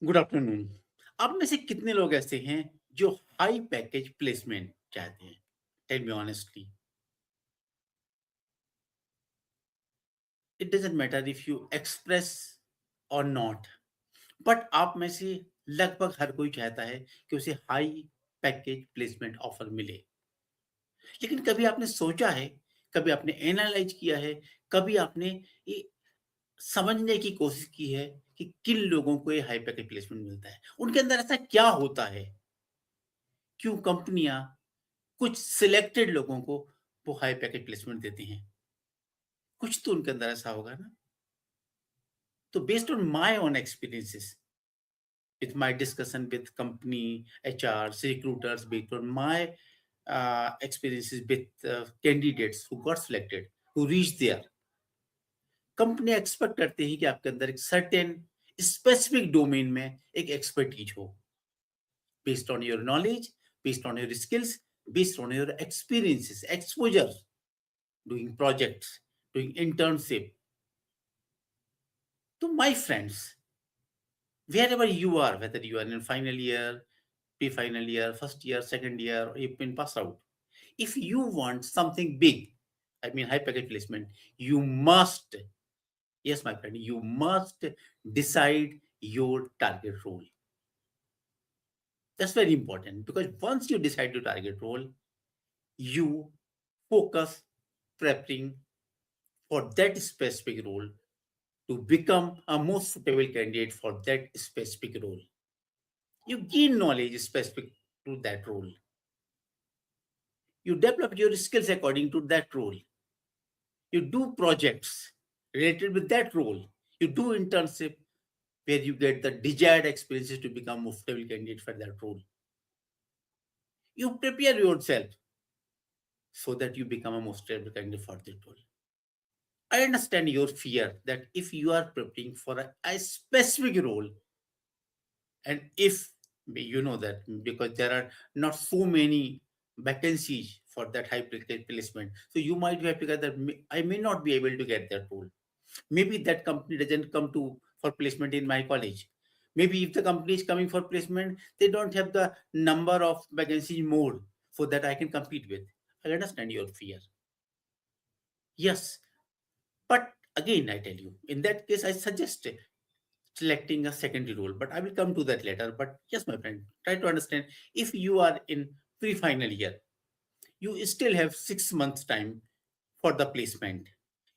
Good afternoon. आप में से कितने लोग ऐसे हैं जो हाई पैकेज प्लेसमेंट चाहते हैं? Tell me honestly. It doesn't matter if you express or not, but आप में से लगभग हर कोई चाहता है कि उसे हाई पैकेज प्लेसमेंट ऑफर मिले। लेकिन कभी आपने सोचा है, कभी आपने एनालाइज़ किया है, कभी आपने ये समझने की कोशिश की है कि किन लोगों को ये हाई पैकेज प्लेसमेंट मिलता है? उनके अंदर ऐसा क्या होता है? क्यों कंपनियाँ कुछ सिलेक्टेड लोगों को वो हाई पैकेज प्लेसमेंट देती हैं। कुछ तो उनके अंदर ऐसा होगा ना। तो based on my own experiences with my discussion with company HRs recruiters based on my experiences with candidates who got selected, who reached there, company expect करते हैं कि आपके अंदर एक सर्टेन स्पेसिफिक डोमेन में एक एक्सपर्टीज हो, based on your knowledge, based on your skills, based on your experiences, exposure, doing projects, doing internship. To my friends, wherever you are, whether you are in final year, pre-final year, first year, second year, or you've been passed out, if you want something big, I mean high package placement, you must, yes, my friend, you must decide your target role. That's very important because once you decide your target role, you focus preparing for that specific role to become a most suitable candidate for that specific role. You gain knowledge specific to that role. You develop your skills according to that role. You do projects related with that role. You do internship where you get the desired experiences to become a suitable candidate for that role. You prepare yourself so that you become a most suitable candidate for that role. I understand your fear that if you are preparing for a specific role, and if you know that because there are not so many vacancies for that high placement, so you might have figured that I may not be able to get that role. Maybe that company doesn't come to for placement in my college. Maybe if the company is coming for placement, they don't have the number of vacancies more so that I can compete with. I understand your fear. Yes, but again, I tell you, in that case, I suggest selecting a secondary role, but I will come to that later. But yes, my friend, try to understand if you are in pre-final year, you still have 6 months time for the placement.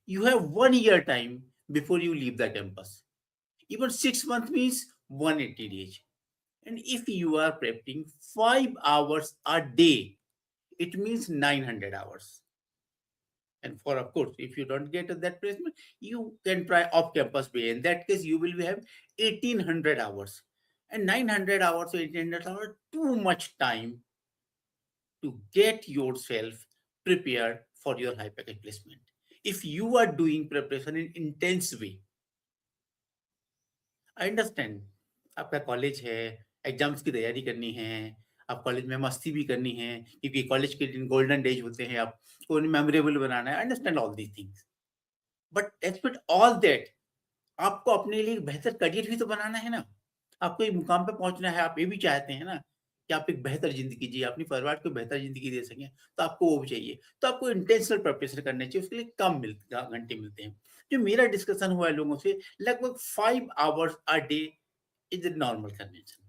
You have 1 year time before you leave the campus. Even 6 months means 180 days. And if you are prepping 5 hours a day, it means 900 hours. And for of course, if you don't get that placement, you can try off-campus way. In that case, you will have 1800 hours. And 900 hours or 1800 hours, too much time to get yourself prepared for your high package placement. If you are doing preparation in intense way, I understand आपका college है, exams की तैयारी करनी है, आप college में मस्ती भी करनी है क्योंकि कॉलेज के दिन गोल्डन डेज होते हैं, आपको मेमोरेबल बनाना है। I understand all these things, but despite all that आपको अपने लिए एक बेहतर करियर भी तो बनाना है ना। आपको एक मुकाम पे पहुँचना है, आप ये भी चाहते हैं ना कि आप एक बेहतर ज़िंदगी जिए, अपने परिवार को बेहतर ज़िंदगी दे सकें, तो आपको वो भी चाहिए। तो आपको इंटेंशनल प्रिपरेशन करनी चाहिए, उसके लिए कम घंटे मिलते हैं। जो मेरा डिस्कशन हुआ है लोगों से, लगभग 5 hours a day is the normal convention,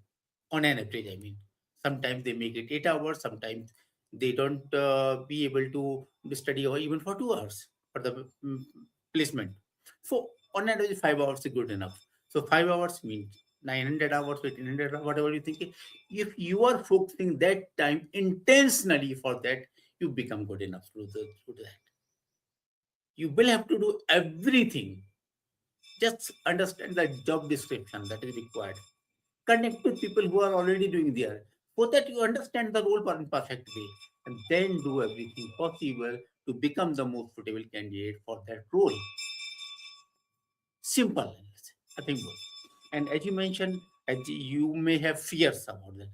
on an average, I mean. Sometimes they make it 8 hours, sometimes they don't be able to study or even for 2 hours for the placement. So on average, 5 hours is good enough. So 5 hours means 900 hours, 1800 hours, whatever you think. If you are focusing that time intentionally for that, you become good enough to do that. You will have to do everything. Just understand the job description that is required. Connect with people who are already doing there so that you understand the role in perfect way, and then do everything possible to become the most suitable candidate for that role. Simple, nothing more. And as you mentioned, as you may have fears about that.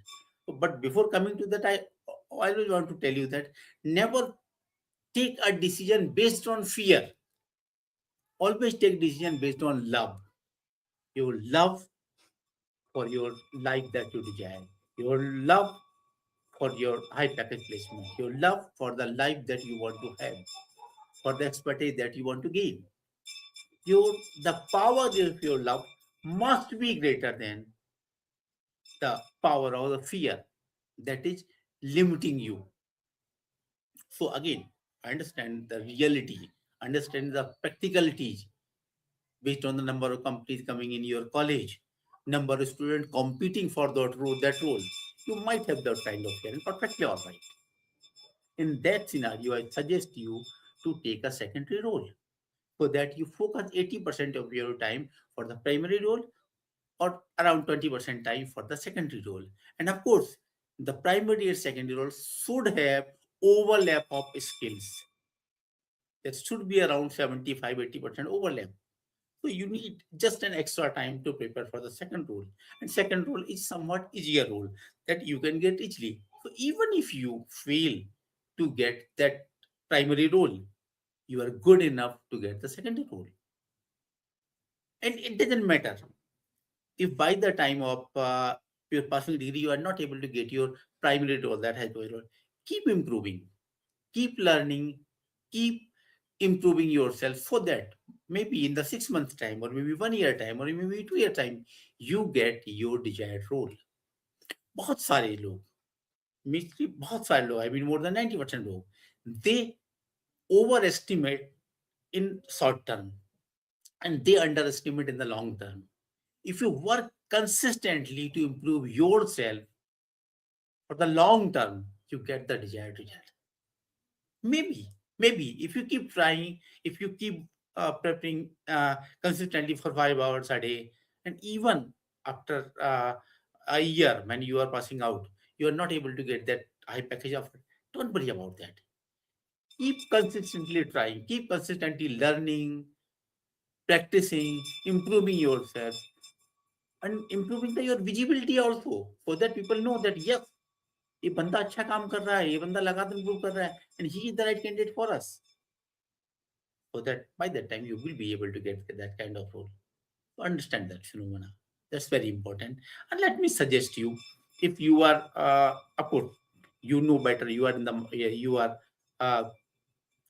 But before coming to that, I always want to tell you that never take a decision based on fear. Always take decision based on love. Your love for your life that you desire, your love for your high package placement, your love for the life that you want to have, for the expertise that you want to gain. Your the power of your love must be greater than the power or the fear that is limiting you. So again, understand the reality, understand the practicalities based on the number of companies coming in your college, number of students competing for that role. You might have that kind of fear, and perfectly all right. In that scenario, I suggest you to take a secondary role so that you focus 80% of your time for the primary role or around 20% time for the secondary role. And of course, the primary and secondary role should have overlap of skills. There should be around 75-80% overlap. So you need just an extra time to prepare for the second role. And second role is somewhat easier role that you can get easily. So even if you fail to get that primary role, you are good enough to get the secondary role. And it doesn't matter if by the time of your passing degree you are not able to get your primary role that has your role. Keep improving, keep learning, keep improving yourself so that maybe in the 6 months time or maybe 1 year time or maybe 2 year time you get your desired role. बहुत सारे लोग मिस्त्री बहुत सारे लोग I mean more than 90% लोग they overestimate in short term and they underestimate in the long term. If you work consistently to improve yourself for the long term, you get the desired result. Maybe if you keep trying, if you keep prepping consistently for 5 hours a day, and even after a year when you are passing out, you are not able to get that high package of it. Don't worry about that. Keep consistently trying, keep consistently learning, practicing, improving yourself, and improving your visibility also, so that people know that yes, ये बंदा अच्छा काम कर रहा है, ये बंदा लगातार improve कर रहा है, and he is the right candidate for us. So that by that time you will be able to get that kind of role. So understand that phenomena. That's very important. And let me suggest you, if you are of course, you know better. You are in the uh,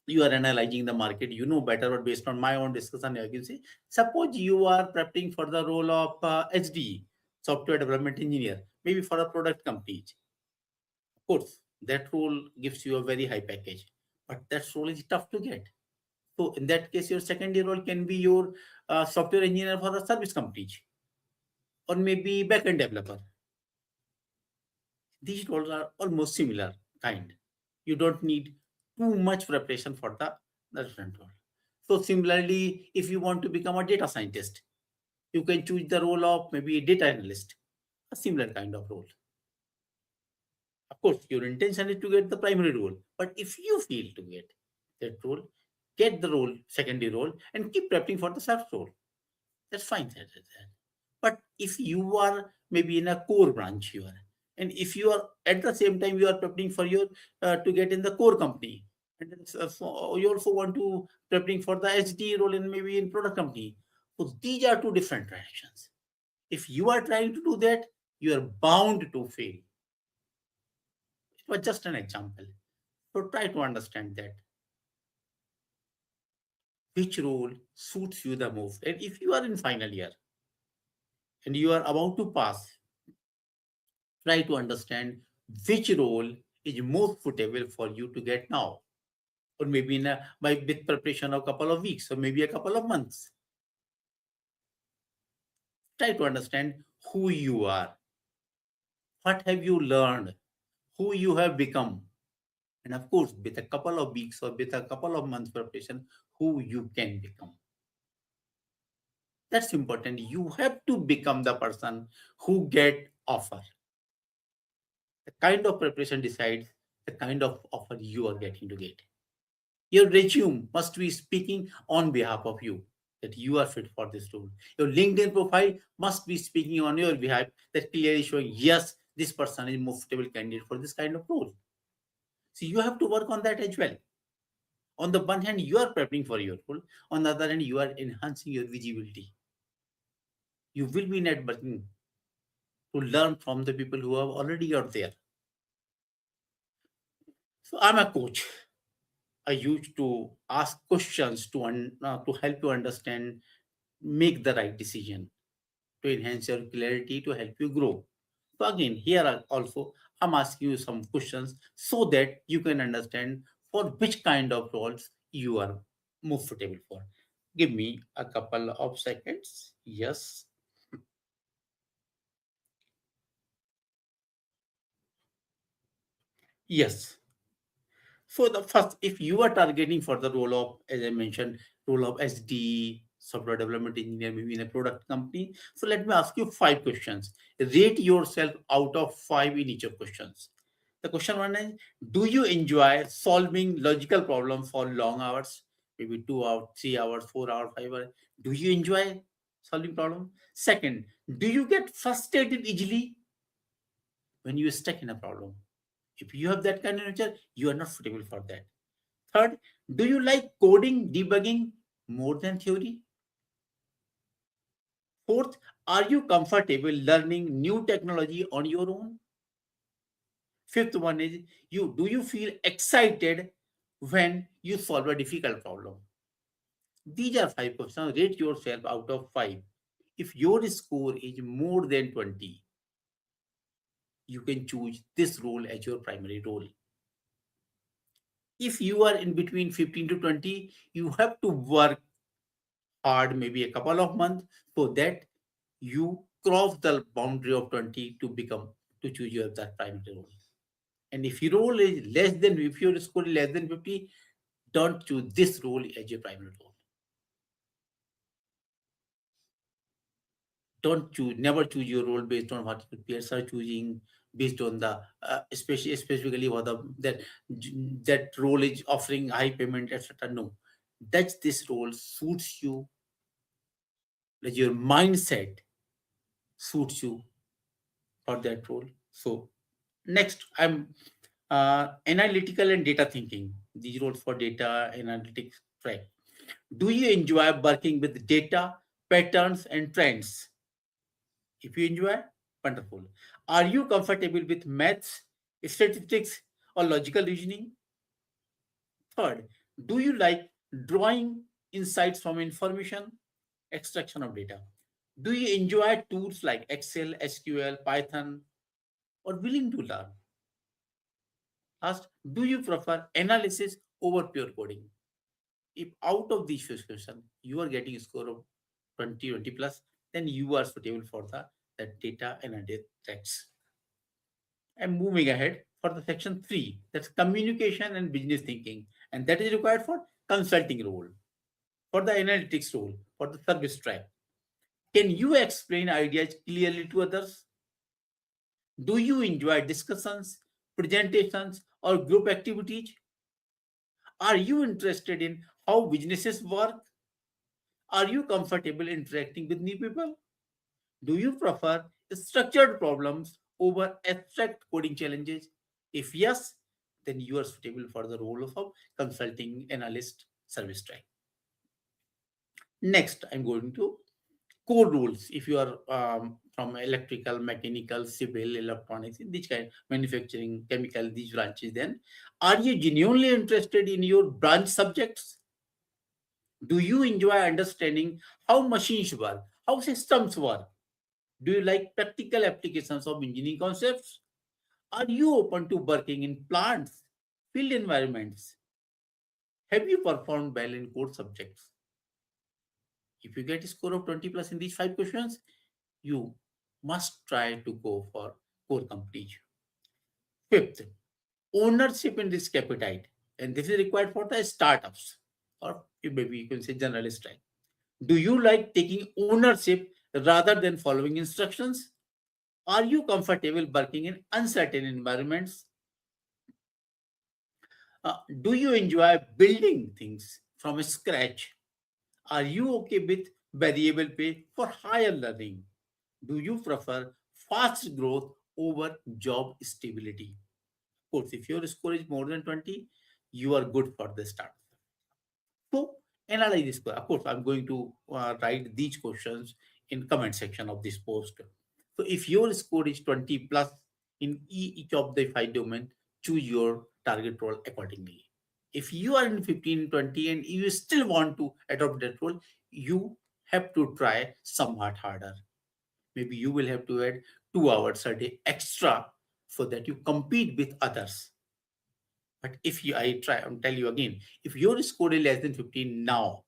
you are analyzing the market. You know better, but based on my own discussion, I can say, suppose you are prepping for the role of SDE, software development engineer, maybe for a product company. Of course, that role gives you a very high package, but that role is tough to get. So in that case, your secondary role can be your software engineer for a service company or maybe backend developer. These roles are almost similar kind. You don't need too much preparation for the different role. So similarly, if you want to become a data scientist, you can choose the role of maybe a data analyst, a similar kind of role. Of course, your intention is to get the primary role, but if you feel to get that role, get the role, secondary role, and keep prepping for the first role. That's fine. But if you are maybe in a core branch, you are, and if you are at the same time you are prepping for your to get in the core company, and then so you also want to prepping for the HD role in maybe in product company. So these are two different directions. If you are trying to do that, you are bound to fail. It was just an example. So try to understand that which role suits you the most. And if you are in final year and you are about to pass, try to understand which role is most suitable for you to get now, or maybe in by with preparation of a couple of weeks or maybe a couple of months. Try to understand who you are, what have you learned, who you have become, and of course, with a couple of weeks or with a couple of months preparation, who you can become. That's important. You have to become the person who get offer. The kind of preparation decides the kind of offer you are getting to get. Your resume must be speaking on behalf of you that you are fit for this role. Your LinkedIn profile must be speaking on your behalf that clearly showing, yes, this person is most suitable candidate for this kind of role. So you have to work on that as well. On the one hand, you are preparing for your role. On the other hand, you are enhancing your visibility. You will be networking to learn from the people who have already out there. So I'm a coach. I used to ask questions to help you understand, make the right decision, to enhance your clarity, to help you grow. So again, here also I'm asking you some questions so that you can understand for which kind of roles you are most suitable for. Give me a couple of seconds. Yes. Yes. So the first, if you are targeting for the role of, as I mentioned, role of SD, software development engineer, maybe in a product company. So let me ask you 5 questions. Rate yourself out of 5 in each of questions. The question one is, do you enjoy solving logical problems for long hours? Maybe 2 hours, 3 hours, 4 hours, 5 hours. Do you enjoy solving problems? Second, do you get frustrated easily when you are stuck in a problem? If you have that kind of nature, you are not suitable for that. Third, do you like coding, debugging more than theory? Fourth, are you comfortable learning new technology on your own? Fifth one is, you do you feel excited when you solve a difficult problem? These are 5 questions. Rate yourself out of 5. If your score is more than 20, you can choose this role as your primary role. If you are in between 15 to 20, you have to work hard, maybe a couple of months, so that you cross the boundary of 20 to become, to choose your that primary role. And if your role is less than, if your score is less than 50, don't choose this role as your primary role. Don't choose, never choose your role based on what your peers are choosing, based on the especially specifically what the that role is offering high payment, etc. No, that's this role suits you, like your mindset suits you for that role. So next, I'm analytical and data thinking. These roles for data analytics track. Do you enjoy working with data, patterns, and trends? If you enjoy, wonderful. Are you comfortable with maths, statistics, or logical reasoning? Third, do you like drawing insights from information, extraction of data? Do you enjoy tools like Excel, SQL, Python, or willing to learn? Last, do you prefer analysis over pure coding? If out of these questions you are getting a score of 20 plus, then you are suitable for the that data analytics. I'm moving ahead for the section 3, that's communication and business thinking, and that is required for consulting role, for the analytics role, for the service track. Can you explain ideas clearly to others? Do you enjoy discussions, presentations, or group activities? Are you interested in how businesses work? Are you comfortable interacting with new people? Do you prefer structured problems over abstract coding challenges? If yes, then you are suitable for the role of a consulting analyst service track. Next, I'm going to core rules. If you are from electrical, mechanical, civil, electronics, in this kind, manufacturing, chemical, these branches, then are you genuinely interested in your branch subjects? Do you enjoy understanding how machines work, how systems work? Do you like practical applications of engineering concepts? Are you open to working in plants, field environments? Have you performed well in core subjects? If you get a score of 20 plus in these 5 questions, you must try to go for core completion. Fifth, ownership and risk appetite. And this is required for the startups, or maybe you can say generalist type. Do you like taking ownership rather than following instructions? Are you comfortable working in uncertain environments? Do you enjoy building things from scratch? Are you okay with variable pay for higher learning? Do you prefer fast growth over job stability? Of course, if your score is more than 20, you are good for the start. So analyze this. Of course, I'm going to write these questions in comment section of this post. So if your score is 20 plus in each of the 5 domain, choose your target role accordingly. If you are in 15, 20 and you still want to adopt that role, you have to try somewhat harder. Maybe you will have to add 2 hours a day extra so that you compete with others. But if you, I try and tell you again, if your score is less than 15 now,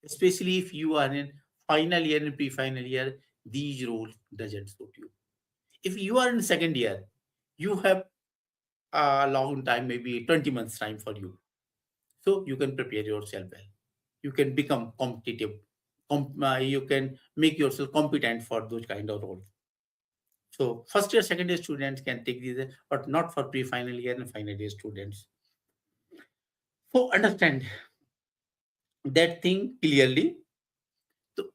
especially if you are in final year and pre-final year, these roles doesn't suit you. If you are in second year, you have a long time, maybe 20 months time for you. So you can prepare yourself well. You can become competitive. You can make yourself competent for those kind of roles. So first year, second year students can take these, but not for pre-final year and final year students. So understand that thing clearly. तो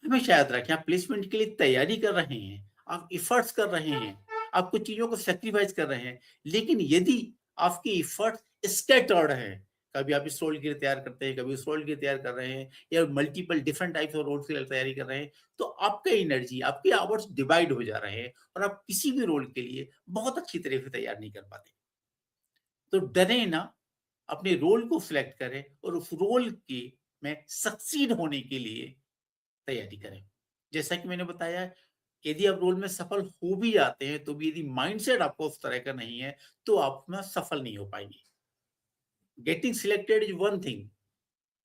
हमेशा याद रखें, आप placement के लिए तैयारी कर रहे हैं, आप इफर्ट्स कर रहे हैं, आप कुछ चीजों को सेक्रीफाइस कर रहे हैं, लेकिन यदि आपके इफर्ट्स स्कैटर्ड हैं, कभी आप इस रोल के लिए तैयार करते हैं, कभी उस रोल के लिए तैयार कर रहे हैं, या multiple different types of roles के लिए तैयारी कर रहे हैं, तो आपका एनर्जी, आपके आवर्स डिवाइड हो जा रहे हैं और आप किसी भी रोल के लिए बहुत अच्छी तरह से तैयार नहीं कर पाते। तो डरे ना, अपने रोल को सिलेक्ट करें और उस रोल के में सक्सीड होने के लिए तैयारी करें। जैसा कि मैंने बताया, यदि आप रोल में सफल हो भी जाते हैं, तो भी यदि माइंडसेट आपका उस तरह का नहीं है, तो आप उसमें सफल नहीं हो पाएंगे। Getting selected is one thing,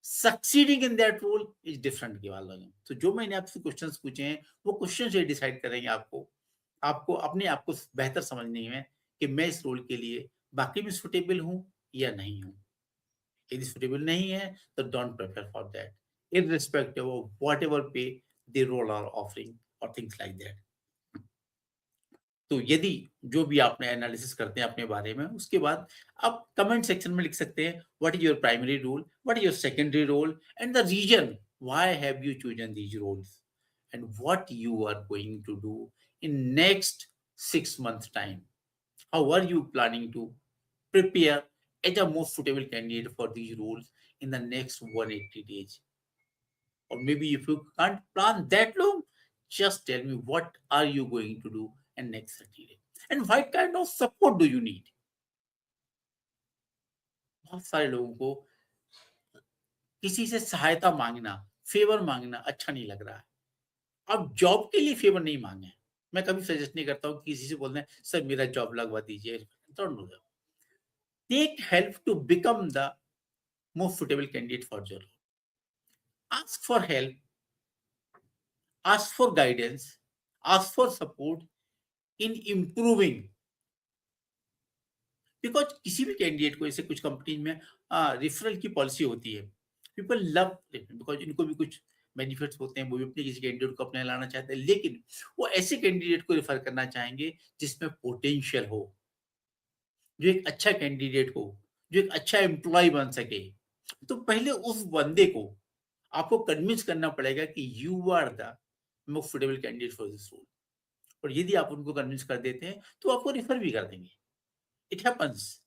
succeeding in that role is different की बात लगे। तो जो मैंने आपसे क्वेश्चंस पूछे हैं, वो क्वेश्चन से डिसाइड करेंगे आपको आपको अपने आप को बेहतर समझने में कि मैं इस रोल के लिए बाकी में सुटेबल हूं या नहीं हूं। यदि सुटेबल नहीं है, तो don't prepare for that, irrespective of whatever pay the role are offering or things like that. तो यदि जो भी आपने एनालिसिस करते हैं अपने बारे में, उसके बाद आप कमेंट सेक्शन में लिख सकते हैं what is your primary role, what is your secondary role and the reason why have you chosen these roles and what you are going to do in next 6 months time. How are you planning to prepare as a most suitable candidate for these roles in the next 180 days? Or maybe if you can't plan that long, just tell me what are you going to do in next 30 days and what kind of support do you need. बहुत सारे लोगों को किसी से सहायता मांगना, favour मांगना अच्छा नहीं लग रहा है। आप जॉब के लिए फेवर नहीं मांगे। मैं कभी सजेस्ट नहीं करता हूँ किसी से बोलना है सर मेरा जॉब लगवा दीजिए। Don't do that. Take help to become the most suitable candidate for your role. Ask for help, ask for guidance, ask for support in improving. Because किसी भी कैंडिडेट को, ऐसे कुछ कंपनी में रिफरल की पॉलिसी होती है, पीपल लव बिकॉज इनको भी कुछ बेनिफिट्स होते हैं, वो भी अपने किसी कैंडिडेट को अपने लाना चाहते हैं, लेकिन वो ऐसे कैंडिडेट को रेफर करना चाहेंगे जिसमें पोटेंशियल हो, जो एक अच्छा कैंडिडेट हो, जो एक अच्छा एम्प्लॉय बन सके। तो पहले उस बंदे को आपको कन्विंस करना पड़ेगा कि you are the most suitable candidate for this role. और यदि आप उनको कन्विंस कर देते हैं, तो आपको रेफर भी कर देंगे। It happens.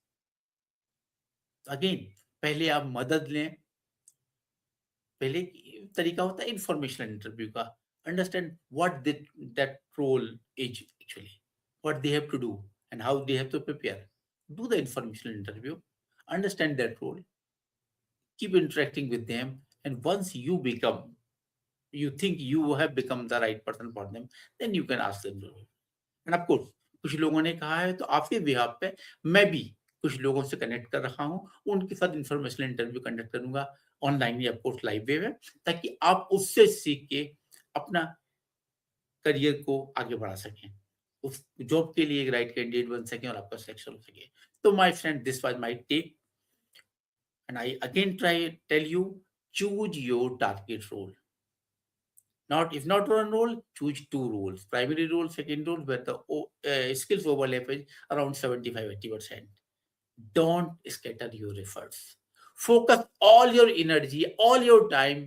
अगेन, पहले आप मदद लें। पहले तरीका होता है इंफॉर्मेशनल इंटरव्यू का। Understand what that role is actually, what they have to do and how they have to prepare. Do the informational interview, understand that role, keep interacting with them, and once you think you have become the right person for them, then you can ask them to do. And of course, कुछ लोगों ने कहा है तो आपके behalf पे मैं भी कुछ लोगों से कनेक्ट कर रहा हूँ, उनके साथ इंफॉर्मेशनल इंटरव्यू कंडक्ट करूंगा ऑनलाइन या ऑफकोर्स लाइव वे में, ताकि आप उससे सीख के अपना करियर को आगे बढ़ा सकें, उस जॉब के लिए एक राइट कैंडिडेट बन सकें और आपका सिलेक्शन हो सके। तो my friend, this was my take, and I again tell you, choose your target role. Not if not one role, choose 2 roles, primary role, second role, where the skills overlap is around 75-80%. Don't scatter your efforts. Focus all your energy, all your time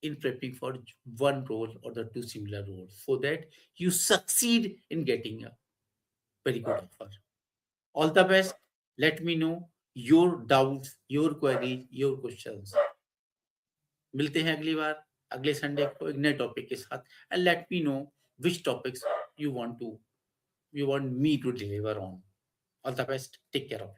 in prepping for one role or the 2 similar roles, so that you succeed in getting a very good offer. All the best. Let me know your doubts, your queries, your questions. मिलते हैं अगली बार। अगले Sunday को एक नए topic के साथ, and let me know which topics you want me to deliver on. All the best, take care of